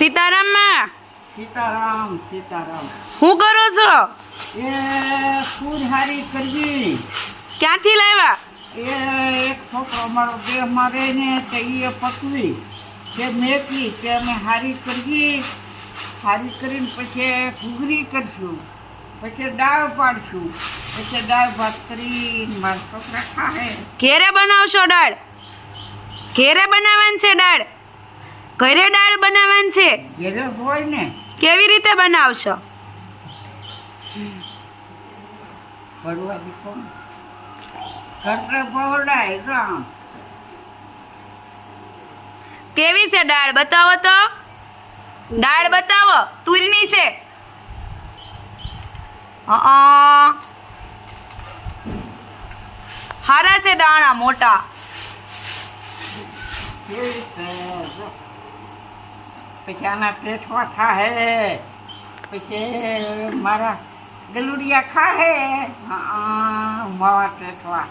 સીતારામ માં સીતારામ સીતારામ શું કરો છો? એ ફૂલ હારી કરવી. ક્યાંથી લાવ્યા? એ એક છોકરો અમારો દેહ મારે ને તે એ પકવી કે મેકી કે અમે હારી કરવી. હારી કરીને પછી ઘૂઘરી કરશું, પછી દાળ પાડશું, પછી દાળ ભાત કરીને મારા છોકરા ખાહે. ઘેરે બનાવશો દાળ? ઘેરે બનાવવાની છે દાળ? ઘરે દાળ બનાવવાની છે? ઘેરે હોય ને. કેવી રીતે બનાવશો? પડવા દીધો ઘરે પહોળાય રામ. કેવી છે દાળ? બતાવો તો. દાળ બતાવો. તુરની છે? હારા છે દાણા મોટા. પછી આના ટેઠવા ખાહે, પછી મારા ગલુડિયા ખાહે. માવા ટેઠવા